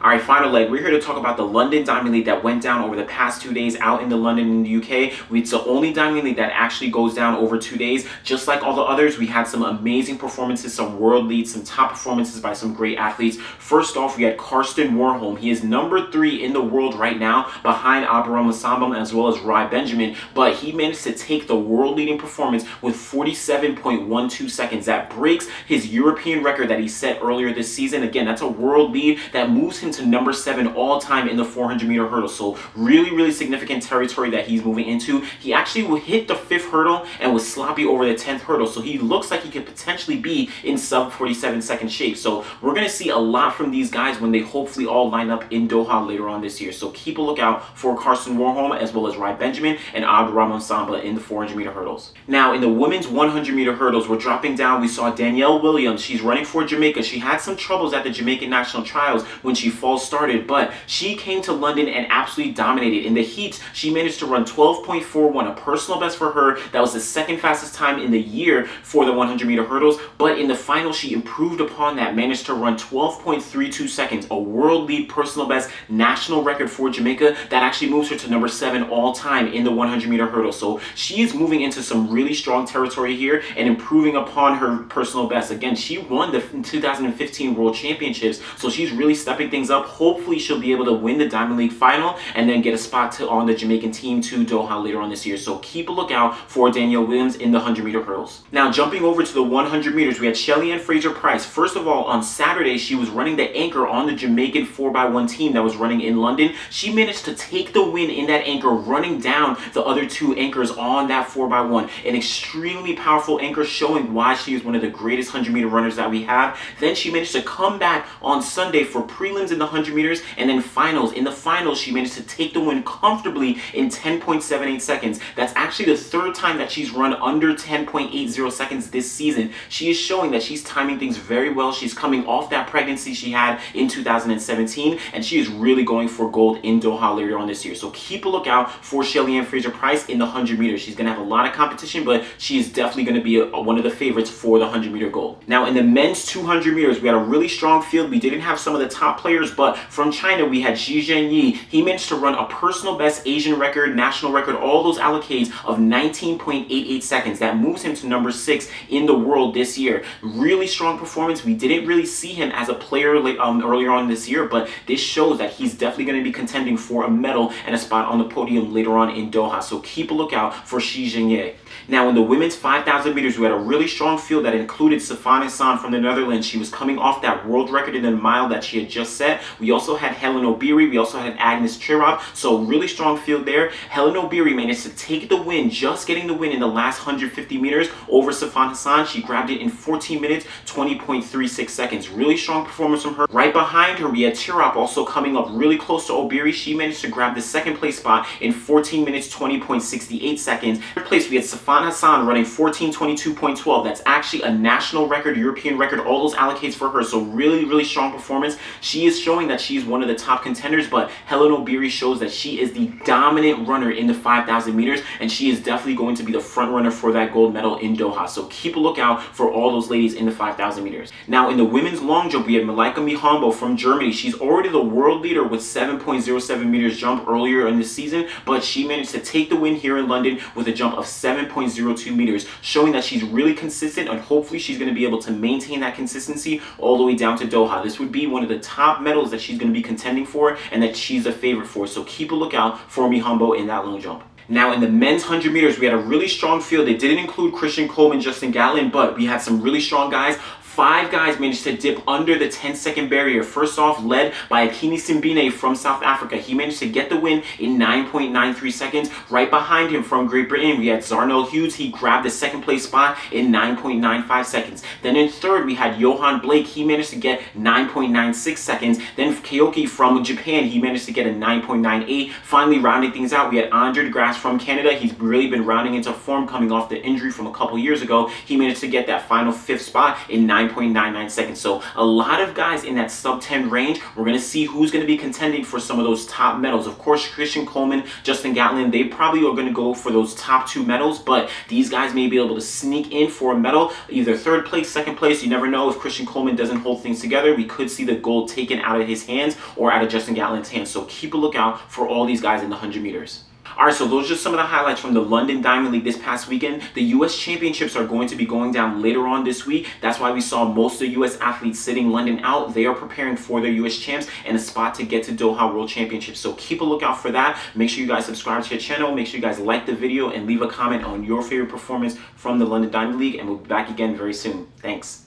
All right, final leg. We're here to talk about the London Diamond League that went down over the past 2 days out in London in the UK. It's the only Diamond League that actually goes down over 2 days. Just like all the others, we had some amazing performances, some world leads, some top performances by some great athletes. First off, we had Karsten Warholm. He is number 3 in the world right now, behind Obiri as well as Rai Benjamin, but he managed to take the world leading performance with 47.12 seconds. That breaks his European record that he set earlier this season. Again, that's a world lead that moves him to number 7 all time in the 400-meter hurdle. So really significant territory that he's moving into. He actually hit the 5th hurdle and was sloppy over the 10th hurdle. So he looks like he could potentially be in sub 47 second shape. So we're going to see a lot from these guys when they hopefully all line up in Doha later on this year. So keep a lookout for Karsten Warholm as well as Rai Benjamin and Abdurrahman Samba in the 400-meter hurdles. Now in the women's 100-meter hurdles, we're dropping down. We saw Danielle Williams. She's running for Jamaica. She had some troubles at the Jamaican national trials when she false started, but she came to London and absolutely dominated. In the heats, she managed to run 12.41, a personal best for her. That was the second fastest time in the year for the 100-meter hurdles, but in the final, she improved upon that, managed to run 12.32 seconds, a world lead personal best, national record for Jamaica that actually moves her to number 7 all time in the 100-meter hurdle. So she is moving into some really strong territory here and improving upon her personal best. Again, she won the 2015 World Championships, so she's really stepping things up. Hopefully she'll be able to win the Diamond League final and then get a spot on the Jamaican team to Doha later on this year. So keep a lookout for Danielle Williams in the 100-meter hurdles. Now jumping over to the 100 meters, we had Shelly-Ann Fraser-Pryce. First of all, on Saturday, she was running the anchor on the Jamaican 4x1 team that was running in London. She managed to take the win in that anchor, running down the other 2 anchors on that 4x1. An extremely powerful anchor, showing why she is one of the greatest 100-meter runners that we have. Then she managed to come back on Sunday for prelims in the 100 meters and then finals. In the finals, she managed to take the win comfortably in 10.78 seconds. That's actually the 3rd time that she's run under 10.80 seconds this season. She is showing that she's timing things very well. She's coming off that pregnancy she had in 2017, and she is really going for gold in Doha later on this year. So keep a lookout for Shelly-Ann Fraser-Pryce in the 100 meters. She's going to have a lot of competition, but she is definitely going to be one of the favorites for the 100-meter gold. Now in the men's 200 meters, we had a really strong field. We didn't have some of the top players, but from China, we had Xie Zhenye. He managed to run a personal best, Asian record, national record, all those allocates of 19.88 seconds. That moves him to number 6 in the world this year. Really strong performance. We didn't really see him as a player earlier on this year, but this shows that he's definitely going to be contending for a medal and a spot on the podium later on in Doha. So keep a lookout for Xie Zhenye. Now in the women's 5,000 meters, we had a really strong field that included Sifan Hassan from the Netherlands. She was coming off that world record in the mile that she had just set. We also had Hellen Obiri. We also had Agnes Chirov. So really strong field there. Hellen Obiri managed to take the win, just getting the win in the last 150 meters over Sifan Hassan. She grabbed it in 14 minutes, 20.36 seconds. Really strong performance from her. Right behind her, we had Chirov also coming up really close to Obiri. She managed to grab the 2nd place spot in 14 minutes, 20.68 seconds. Third place, we had Sifan Hassan running 14:22.12. That's actually a national record, European record, all those allocates for her. So really strong performance. She is showing that she's one of the top contenders, but Hellen Obiri shows that she is the dominant runner in the 5,000 meters, and she is definitely going to be the front runner for that gold medal in Doha. So keep a lookout for all those ladies in the 5,000 meters. Now in the women's long jump, we had Malaika Mihambo from Germany. She's already the world leader with 7.07 meters jump earlier in the season, but she managed to take the win here in London with a jump of 7.02 meters, showing that she's really consistent, and hopefully she's going to be able to maintain that consistency all the way down to Doha. This would be one of the top medals that she's going to be contending for and that she's a favorite for. So keep a lookout for Mihambo in that long jump. Now in the men's 100 meters, we had a really strong field. It didn't include Christian Coleman, Justin Gatlin, but we had some really strong guys. 5 guys managed to dip under the 10-second barrier. First off, led by Akani Simbine from South Africa. He managed to get the win in 9.93 seconds. Right behind him from Great Britain, we had Zharnel Hughes. He grabbed the 2nd place spot in 9.95 seconds. Then in 3rd, we had Yohan Blake. He managed to get 9.96 seconds. Then Koike from Japan, he managed to get a 9.98. Finally, rounding things out, we had Degrasse from Canada. He's really been rounding into form coming off the injury from a couple years ago. He managed to get that final 5th spot in 9. 9.99 seconds. So a lot of guys in that sub 10 range. We're going to see who's going to be contending for some of those top medals. Of course, Christian Coleman, Justin Gatlin, they probably are going to go for those top 2 medals, but these guys may be able to sneak in for a medal, either 3rd place, 2nd place. You never know. If Christian Coleman doesn't hold things together, we could see the gold taken out of his hands or out of Justin Gatlin's hands. So keep a lookout for all these guys in the 100 meters. Alright, so those are just some of the highlights from the London Diamond League this past weekend. The U.S. Championships are going to be going down later on this week. That's why we saw most of the U.S. athletes sitting London out. They are preparing for their U.S. champs and a spot to get to Doha World Championships. So keep a lookout for that. Make sure you guys subscribe to the channel. Make sure you guys like the video and leave a comment on your favorite performance from the London Diamond League. And we'll be back again very soon. Thanks.